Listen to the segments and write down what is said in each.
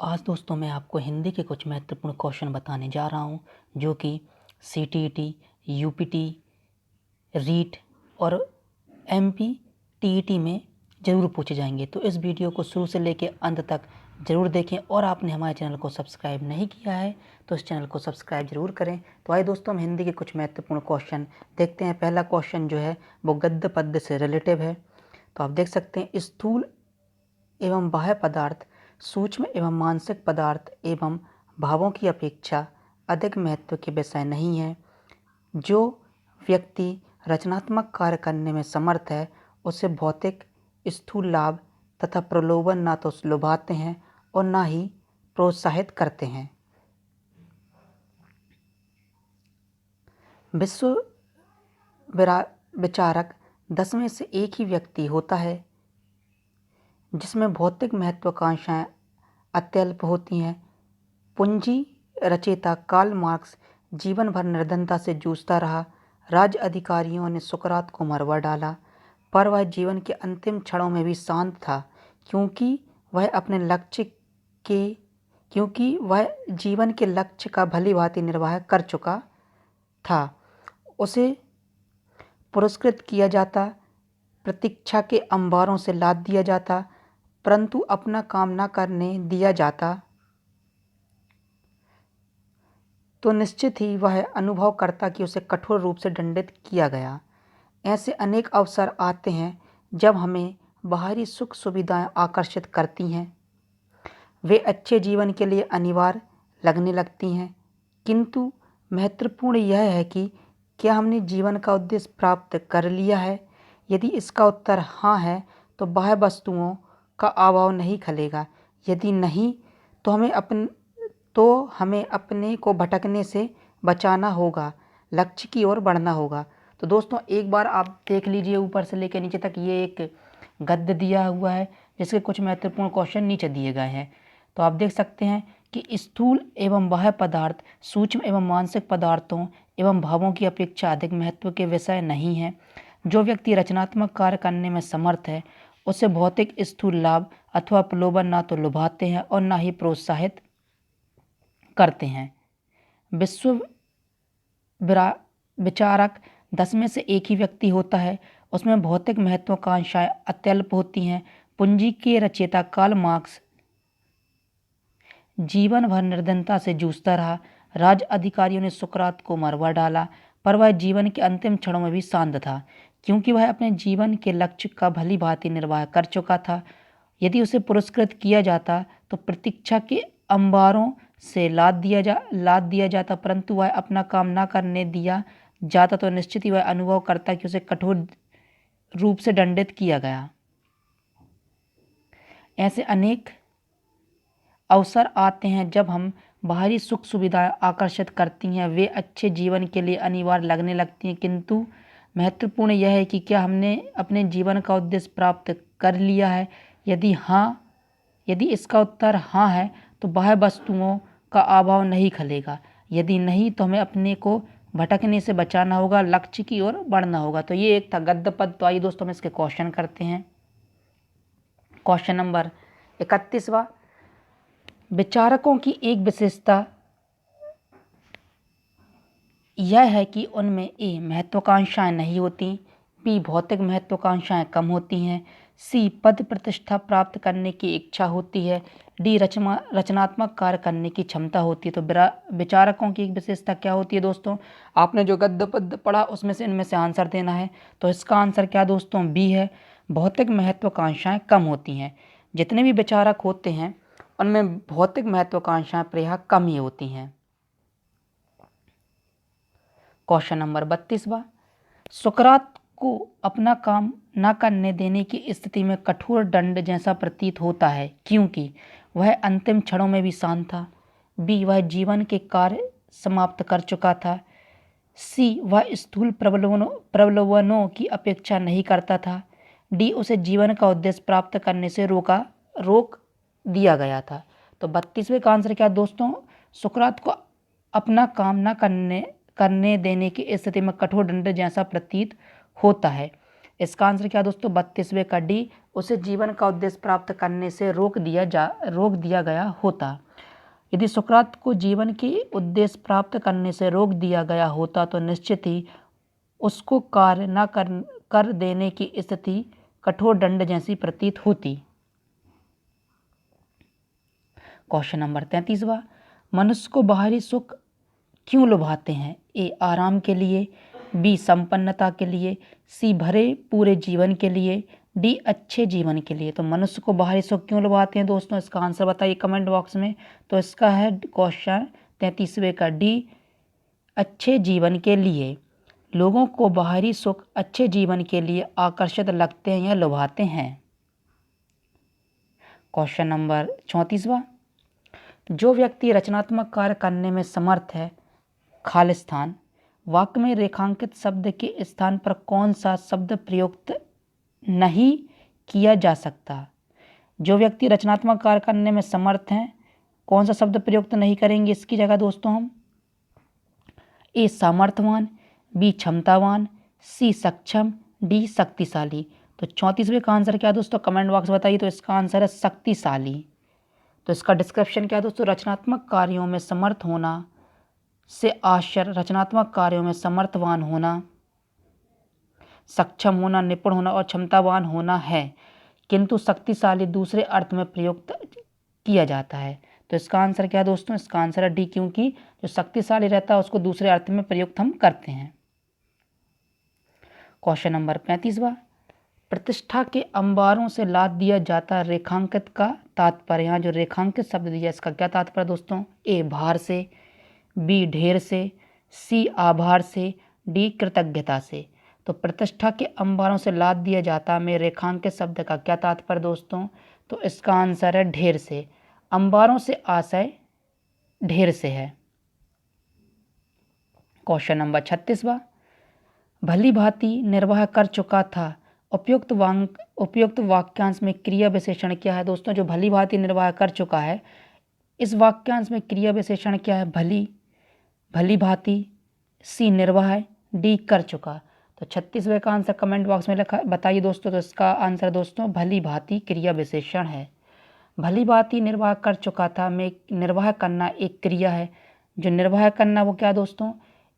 आज दोस्तों मैं आपको हिंदी के कुछ महत्वपूर्ण क्वेश्चन बताने जा रहा हूं जो कि सीटीईटी, यूपीटी, रीट और एमपीटीईटी में ज़रूर पूछे जाएंगे। तो इस वीडियो को शुरू से लेकर अंत तक ज़रूर देखें और आपने हमारे चैनल को सब्सक्राइब नहीं किया है तो इस चैनल को सब्सक्राइब ज़रूर करें। तो आइए दोस्तों हम हिंदी के कुछ महत्वपूर्ण क्वेश्चन देखते हैं। पहला क्वेश्चन जो है वो गद्य पद्य से रिलेटिव है। तो आप देख सकते हैं, स्थूल एवं बाह्य पदार्थ सूक्ष्म एवं मानसिक पदार्थ एवं भावों की अपेक्षा अधिक महत्व के विषय नहीं है। जो व्यक्ति रचनात्मक कार्य करने में समर्थ है उसे भौतिक स्थूल लाभ तथा प्रलोभन ना तो लुभाते हैं और ना ही प्रोत्साहित करते हैं। विश्व विचारक 10 में से एक ही व्यक्ति होता है जिसमें भौतिक महत्वाकांक्षाएं अत्यल्प होती हैं। पूंजी रचयिता कार्ल मार्क्स जीवन भर निर्धनता से जूझता रहा। राज्य अधिकारियों ने सुकरात को मरवा डाला, पर वह जीवन के अंतिम क्षणों में भी शांत था, क्योंकि वह जीवन के लक्ष्य का भली भांति निर्वाह कर चुका था। उसे पुरस्कृत किया जाता, प्रतीक्षा के अंबारों से लाद दिया जाता, परंतु अपना काम न करने दिया जाता तो निश्चित ही वह अनुभव करता कि उसे कठोर रूप से दंडित किया गया। ऐसे अनेक अवसर आते हैं जब हमें बाहरी सुख सुविधाएं आकर्षित करती हैं, वे अच्छे जीवन के लिए अनिवार्य लगने लगती हैं, किंतु महत्वपूर्ण यह है कि क्या हमने जीवन का उद्देश्य प्राप्त कर लिया है। यदि इसका उत्तर हाँ है तो बाह्य वस्तुओं का अभाव नहीं खलेगा। यदि नहीं तो हमें अपने को भटकने से बचाना होगा, लक्ष्य की ओर बढ़ना होगा। तो दोस्तों एक बार आप देख लीजिए, ऊपर से लेकर नीचे तक ये एक गद्य दिया हुआ है जिसके कुछ महत्वपूर्ण क्वेश्चन नीचे दिए गए हैं। तो आप देख सकते हैं कि स्थूल एवं बाह्य पदार्थ सूक्ष्म एवं मानसिक पदार्थों एवं भावों की अपेक्षा अधिक महत्व के विषय नहीं है। जो व्यक्ति रचनात्मक कार्य करने में समर्थ है उसे भौतिक स्थूल लाभ अथवा प्रलोभन ना तो लुभाते हैं और ना ही प्रोत्साहित करते हैं। विश्व विचारक 10 में से एक ही व्यक्ति होता है, उसमें भौतिक महत्वाकांक्षाएं अत्यल्प होती हैं। पूंजी के रचयिता कार्ल मार्क्स जीवन भर निर्धनता से जूझता रहा। राज्य अधिकारियों ने सुकरात को मरवा डाला, पर वह जीवन के अंतिम क्षणों में भी शांत था, क्योंकि वह अपने जीवन के लक्ष्य का भली भांति निर्वाह कर चुका था। यदि उसे पुरस्कृत किया जाता तो प्रतीक्षा के अंबारों से लाद दिया जाता, परंतु वह अपना काम ना करने दिया जाता तो निश्चित ही वह अनुभव करता कि उसे कठोर रूप से दंडित किया गया। ऐसे अनेक अवसर आते हैं जब हम बाहरी सुख सुविधाएं आकर्षित करती हैं, वे अच्छे जीवन के लिए अनिवार्य लगने लगती हैं, किंतु महत्वपूर्ण यह है कि क्या हमने अपने जीवन का उद्देश्य प्राप्त कर लिया है। यदि इसका उत्तर हाँ है तो बाह्य वस्तुओं का अभाव नहीं खलेगा। यदि नहीं तो हमें अपने को भटकने से बचाना होगा, लक्ष्य की ओर बढ़ना होगा। तो ये एक था गद्य पद। तो आइए दोस्तों हम इसके क्वेश्चन करते हैं। क्वेश्चन नंबर 31वां, विचारकों की एक विशेषता यह है कि उनमें ए महत्वाकांक्षाएं नहीं होती, बी भौतिक महत्वाकांक्षाएं कम होती हैं, सी पद प्रतिष्ठा प्राप्त करने की इच्छा होती है, डी रचनात्मक कार्य करने की क्षमता होती है। तो विचारकों की एक विशेषता क्या होती है दोस्तों? आपने जो गद्य पद्य पढ़ा उसमें से इनमें से आंसर देना है। तो इसका आंसर क्या दोस्तों? बी है, भौतिक महत्वाकांक्षाएं कम होती हैं। जितने भी विचारक होते हैं उनमें भौतिक महत्वाकांक्षाएं प्रायः कम ही होती हैं। क्वेश्चन नंबर 32वां, सुकरात को अपना काम न करने देने की स्थिति में कठोर दंड जैसा प्रतीत होता है, क्योंकि वह अंतिम क्षणों में भी शांत था। बी वह जीवन के कार्य समाप्त कर चुका था। सी वह स्थूल प्रलोभनों की अपेक्षा नहीं करता था। डी उसे जीवन का उद्देश्य प्राप्त करने से रोक दिया गया था। तो 32वें का आंसर क्या दोस्तों? सुकरात को अपना काम न करने देने की स्थिति में कठोर दंड जैसा प्रतीत होता है। इसका आंसर क्या दोस्तों? 32वें का डी, उसे जीवन का उद्देश्य प्राप्त करने से रोक दिया गया होता। यदि सुकरात को जीवन के उद्देश्य प्राप्त करने से रोक दिया गया होता तो निश्चित ही उसको कार्य न कर देने की स्थिति कठोर दंड जैसी प्रतीत होती। क्वेश्चन नंबर 33वां, मनुष्य को बाहरी सुख क्यों लुभाते हैं? ए आराम के लिए, बी संपन्नता के लिए, सी भरे पूरे जीवन के लिए, डी अच्छे जीवन के लिए। तो मनुष्य को बाहरी सुख क्यों लुभाते हैं दोस्तों, इसका आंसर बताइए कमेंट बॉक्स में। तो इसका है क्वेश्चन 33वें का डी, अच्छे जीवन के लिए। लोगों को बाहरी सुख अच्छे जीवन के लिए आकर्षित लगते हैं या लुभाते हैं। क्वेश्चन नंबर 34वां, जो व्यक्ति रचनात्मक कार्य करने में समर्थ है, खालिस्तान वाक्य में रेखांकित शब्द के स्थान पर कौन सा शब्द प्रयुक्त नहीं किया जा सकता? जो व्यक्ति रचनात्मक कार्य करने में समर्थ हैं, कौन सा शब्द प्रयुक्त नहीं करेंगे इसकी जगह दोस्तों हम? ए सामर्थ्यवान, बी क्षमतावान, सी सक्षम, डी शक्तिशाली। तो 34वें का आंसर क्या है दोस्तों, कमेंट बॉक्स बताइए। तो इसका आंसर है शक्तिशाली। तो इसका डिस्क्रिप्शन क्या है दोस्तों, रचनात्मक कार्यों में समर्थ होना से आश्चर्य, रचनात्मक कार्यों में समर्थवान होना, सक्षम होना, निपुण होना और क्षमतावान होना है, किंतु शक्तिशाली दूसरे अर्थ में प्रयुक्त किया जाता है। तो इसका आंसर क्या है दोस्तों, इसका आंसर है डी, क्योंकि जो शक्तिशाली रहता है उसको दूसरे अर्थ में प्रयुक्त हम करते हैं। क्वेश्चन नंबर 35वां, प्रतिष्ठा के अंबारों से लाद दिया जाता रेखांकित का तात्पर्य। यहाँ जो रेखांकित शब्द दिया इसका क्या तात्पर्य दोस्तों? ए भार से, बी ढेर से, सी आभार से, डी कृतज्ञता से। तो प्रतिष्ठा के अंबारों से लाद दिया जाता में रेखांकित शब्द का क्या तात्पर्य दोस्तों? तो इसका आंसर है ढेर से। अंबारों से आशय ढेर से है। क्वेश्चन नंबर 36वां, भली भांति निर्वाह कर चुका था, उपयुक्त वाक्यांश में क्रिया विशेषण क्या है दोस्तों? जो भली भांति निर्वाह कर चुका है, इस वाक्यांश में क्रिया विशेषण क्या है? भली, भली भांति, सी निर्वाह, डी कर चुका। तो 36वें का आंसर कमेंट बॉक्स में लिखा बताइए दोस्तों। तो इसका आंसर दोस्तों भली भांति क्रिया विशेषण है। भली भांति निर्वाह कर चुका था में निर्वाह करना एक क्रिया है। जो निर्वाह करना वो क्या दोस्तों?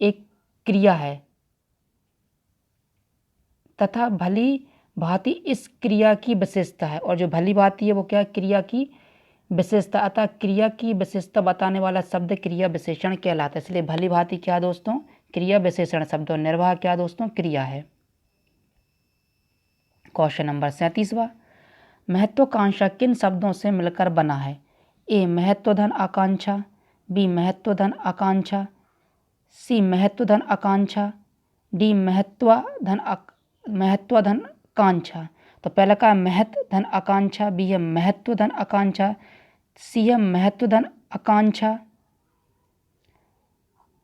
एक क्रिया है, तथा भली भांति इस क्रिया की विशेषता है। और जो भली भांति है वो क्या? क्रिया की विशेषता। अतः क्रिया की विशेषता बताने वाला शब्द क्रिया विशेषण कहलाता है। इसलिए भली भांति क्या दोस्तों? क्रिया विशेषण शब्द। और निर्वाह क्या दोस्तों? क्रिया है। क्वेश्चन नंबर 37वां, महत्वाकांक्षा किन शब्दों से मिलकर बना है? ए महत्वधन आकांक्षा, बी महत्वधन आकांक्षा, सी महत्वधन आकांक्षा, डी महत्वधन कांक्षा। तो पहला का महत्वधन आकांक्षा, बी है महत्वधन आकांक्षा, सी है महत्वधन आकांक्षा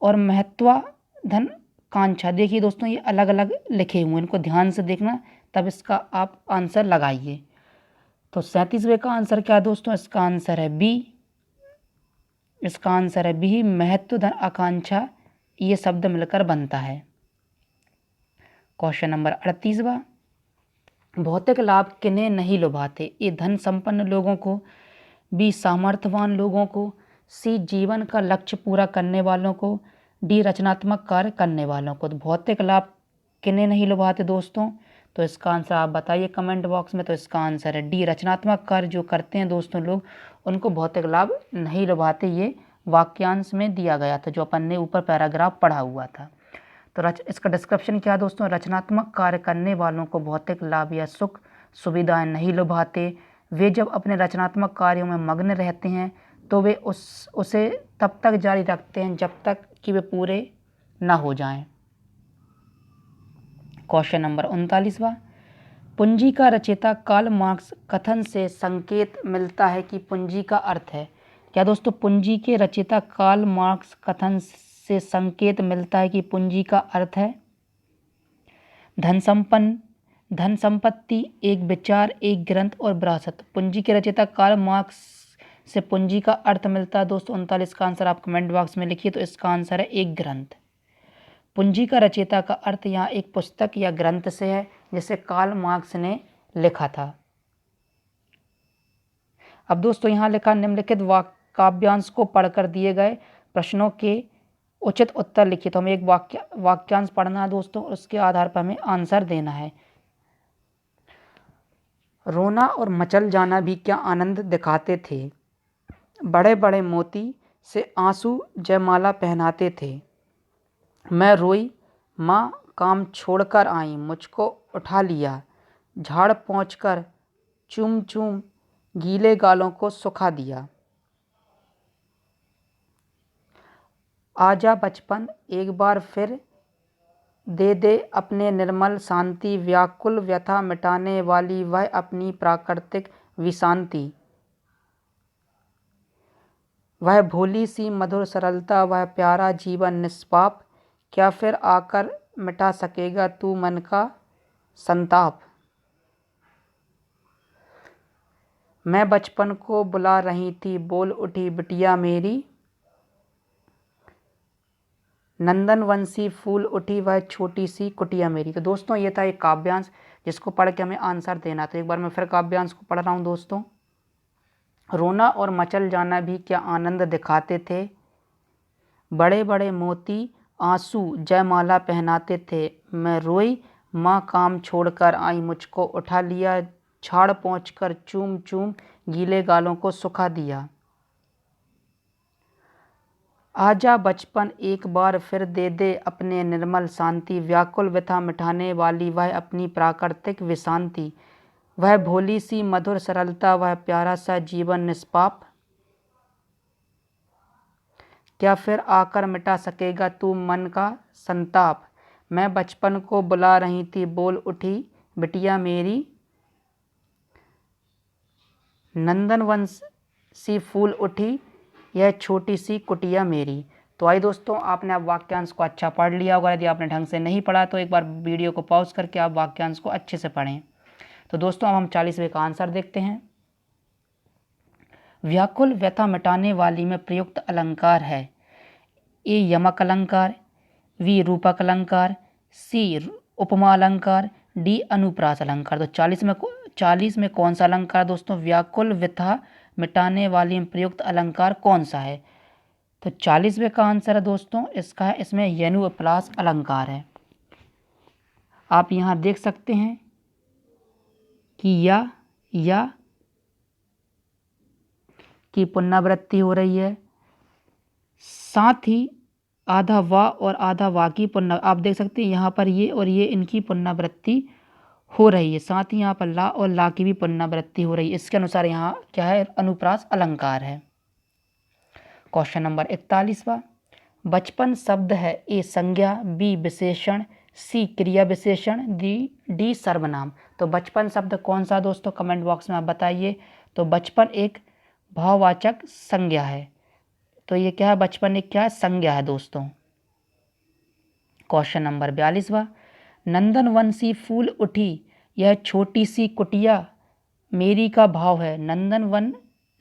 और महत्वधन कांक्षा। देखिए दोस्तों ये अलग अलग लिखे हुए हैं, इनको ध्यान से देखना तब इसका आप आंसर लगाइए। तो 37वें का आंसर क्या है दोस्तों? इसका आंसर है बी। इसका आंसर है बी, महत्वधन आकांक्षा ये शब्द मिलकर बनता है। क्वेश्चन नंबर 38वां, भौतिक लाभ किन्हें नहीं लुभाते? ए धन संपन्न लोगों को, बी सामर्थ्यवान लोगों को, सी जीवन का लक्ष्य पूरा करने वालों को, डी रचनात्मक कार्य करने वालों को। तो भौतिक लाभ किन्हें नहीं लुभाते दोस्तों? तो इसका आंसर आप बताइए कमेंट बॉक्स में। तो इसका आंसर है डी, रचनात्मक कार्य जो करते हैं दोस्तों लोग, उनको भौतिक लाभ नहीं लुभाते। ये वाक्यांश में दिया गया था जो अपन ने ऊपर पैराग्राफ पढ़ा हुआ था। तो इसका डिस्क्रिप्शन क्या है दोस्तों? रचनात्मक कार्य करने वालों को भौतिक लाभ या सुख सुविधाएं नहीं लुभाते। वे जब अपने रचनात्मक कार्यों में मग्न रहते हैं तो वे उसे तब तक जारी रखते हैं जब तक कि वे पूरे न हो जाएं। क्वेश्चन नंबर 39वां, पूंजी का रचयिता कार्ल मार्क्स कथन से संकेत मिलता है कि पूंजी का अर्थ है। क्या दोस्तों? पूंजी के रचयिता कार्ल मार्क्स कथन से संकेत मिलता है कि पूंजी का अर्थ है धन संपत्ति, एक विचार, एक ग्रंथ और विरासत। पूंजी के रचयिता कार्ल मार्क्स से पूंजी का अर्थ मिलता है दोस्तों 39 का आंसर आप कमेंट बॉक्स में लिखिए। तो इसका आंसर है एक ग्रंथ। पूंजी का रचयिता का अर्थ यहाँ एक पुस्तक या ग्रंथ से है जिसे कार्ल मार्क्स ने लिखा था। अब दोस्तों यहाँ लिखा निम्नलिखित काव्यांश को पढ़कर दिए गए प्रश्नों के उचित उत्तर लिखिए। तो हमें एक वाक्यांश पढ़ना है दोस्तों, उसके आधार पर हमें आंसर देना है। रोना और मचल जाना भी क्या आनंद दिखाते थे, बड़े बड़े मोती से आंसू जयमाला पहनाते थे। मैं रोई, माँ काम छोड़कर आई, मुझको उठा लिया, झाड़ पहुँचकर चूम चूम गीले गालों को सुखा दिया। आजा बचपन एक बार फिर दे दे अपने निर्मल शांति, व्याकुल व्यथा मिटाने वाली वह अपनी प्राकृतिक विशांति। वह भोली सी मधुर सरलता, वह प्यारा जीवन निष्पाप, क्या फिर आकर मिटा सकेगा तू मन का संताप। मैं बचपन को बुला रही थी, बोल उठी बिटिया मेरी, नंदन वंशी फूल उठी वह छोटी सी कुटिया मेरी। तो दोस्तों ये था एक काव्यांश जिसको पढ़ के हमें आंसर देना। तो एक बार मैं फिर काव्यांश को पढ़ रहा हूँ दोस्तों। रोना और मचल जाना भी क्या आनंद दिखाते थे, बड़े बड़े मोती आंसू जयमाला पहनाते थे। मैं रोई, माँ काम छोड़कर आई, मुझको उठा लिया, झाड़ पहुँचकर चूम चूम गीले गालों को सुखा दिया। आजा बचपन एक बार फिर दे दे अपने निर्मल शांति, व्याकुल व्यथा मिटाने वाली वह अपनी प्राकृतिक विशांति। वह भोली सी मधुर सरलता, वह प्यारा सा जीवन निष्पाप, क्या फिर आकर मिटा सकेगा तू मन का संताप। मैं बचपन को बुला रही थी, बोल उठी बिटिया मेरी, नंदन वंश सी फूल उठी यह छोटी सी कुटिया मेरी। तो आइए दोस्तों, आपने अब वाक्यांश को अच्छा पढ़ लिया होगा। यदि आपने ढंग से नहीं पढ़ा तो एक बार वीडियो को पॉज करके आप वाक्यांश को अच्छे से पढ़ें। तो दोस्तों अब हम 40वें का आंसर देखते हैं। व्याकुल व्यथा मिटाने वाली में प्रयुक्त अलंकार है। ए यमक अलंकार, बी रूपक अलंकार, सी उपमा अलंकार, डी अनुप्रास अलंकार। तो 40 में कौन सा अलंकार दोस्तों व्याकुल व्यथा मिटाने वाली में प्रयुक्त अलंकार कौन सा है? तो 40वें का आंसर है दोस्तों इसका है, इसमें यनुप्रास अलंकार है। आप यहाँ देख सकते हैं कि या की पुनरावृत्ति हो रही है, साथ ही आधा वा और आधा वा की आप देख सकते हैं यहाँ पर ये और ये इनकी पुनरावृत्ति हो रही है, साथ ही यहाँ पर ला और ला की भी पुनरावृत्ति हो रही है। इसके अनुसार यहाँ क्या है, अनुप्रास अलंकार है। क्वेश्चन नंबर 41वां, बचपन शब्द है ए संज्ञा, बी विशेषण, सी क्रिया विशेषण, डी सर्वनाम। तो बचपन शब्द कौन सा दोस्तों, कमेंट बॉक्स में आप बताइए। तो बचपन एक भाववाचक संज्ञा है। तो ये क्या है, बचपन एक क्या है, संज्ञा है दोस्तों। क्वेश्चन नंबर 42वां, नंदन वंशी फूल उठी यह छोटी सी कुटिया मेरी का भाव है। नंदन वन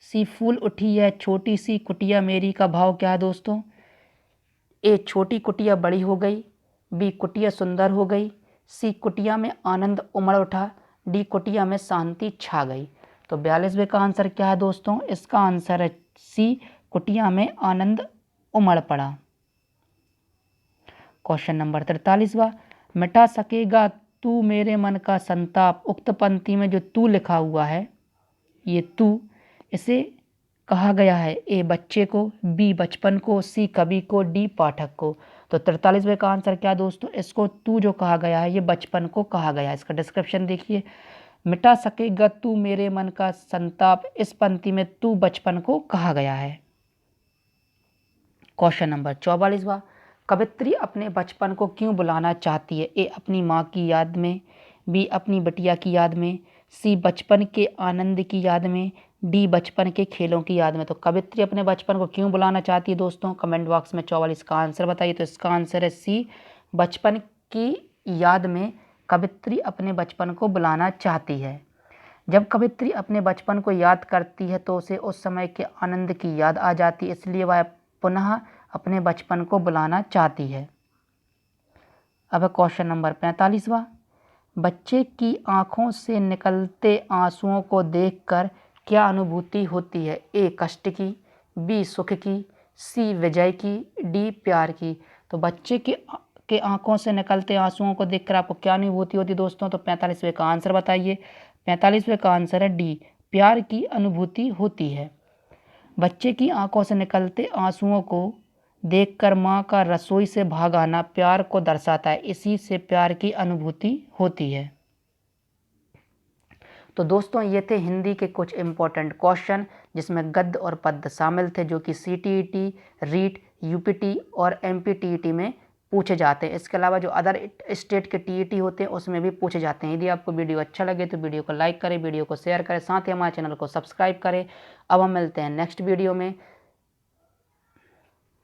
सी फूल उठी यह छोटी सी कुटिया मेरी का भाव क्या है दोस्तों? ए छोटी कुटिया बड़ी हो गई, बी कुटिया सुंदर हो गई, सी कुटिया में आनंद उमड़ उठा, डी कुटिया में शांति छा गई। तो 42वें का आंसर क्या है दोस्तों? इसका आंसर है सी कुटिया में आनंद उमड़ पड़ा। क्वेश्चन नंबर 43वां, मिटा सकेगा तू मेरे मन का संताप। उक्त पंक्ति में जो तू लिखा हुआ है, ये तू इसे कहा गया है ए बच्चे को, बी बचपन को, सी कवि को, डी पाठक को। तो 43वें का आंसर क्या दोस्तों? इसको तू जो कहा गया है ये बचपन को कहा गया है। इसका डिस्क्रिप्शन देखिए, मिटा सकेगा तू मेरे मन का संताप, इस पंक्ति में तू बचपन को कहा गया है। क्वेश्चन नंबर 44वां, कवित्री अपने बचपन को क्यों बुलाना चाहती है? ए अपनी माँ की याद में, बी अपनी बिटिया की याद में, सी बचपन के आनंद की याद में, डी बचपन के खेलों की याद में। तो कवित्री अपने बचपन को क्यों बुलाना चाहती है दोस्तों? कमेंट बॉक्स में 44 का आंसर बताइए। तो इसका आंसर है सी, बचपन की याद में कवित्री अपने बचपन को बुलाना चाहती है। जब कवित्री अपने बचपन को याद करती है तो उसे उस समय के आनंद की याद आ जाती है, इसलिए वह पुनः अपने बचपन को बुलाना चाहती है। अब क्वेश्चन नंबर 45वां, बच्चे की आंखों से निकलते आंसुओं को देखकर क्या अनुभूति होती है? ए कष्ट की, बी सुख की, सी विजय की, डी प्यार की। तो बच्चे के आंखों से निकलते आंसुओं को देखकर आपको क्या अनुभूति होती है दोस्तों? तो 45वें का आंसर बताइए। 45वें का आंसर है डी, प्यार की अनुभूति होती है। बच्चे की आंखों से निकलते आंसुओं को देखकर माँ का रसोई से भाग आना प्यार को दर्शाता है, इसी से प्यार की अनुभूति होती है। तो दोस्तों ये थे हिंदी के कुछ इम्पोर्टेंट क्वेश्चन जिसमें गद्य और पद्य शामिल थे, जो कि सीटीईटी, रीट, यूपीटी और एमपीटीईटी में पूछे जाते हैं। इसके अलावा जो अदर स्टेट के टीईटी होते हैं उसमें भी पूछे जाते हैं। यदि आपको वीडियो अच्छा लगे तो वीडियो को लाइक करें, वीडियो को शेयर करें, साथ ही हमारे चैनल को सब्सक्राइब करें। अब हम मिलते हैं नेक्स्ट वीडियो में।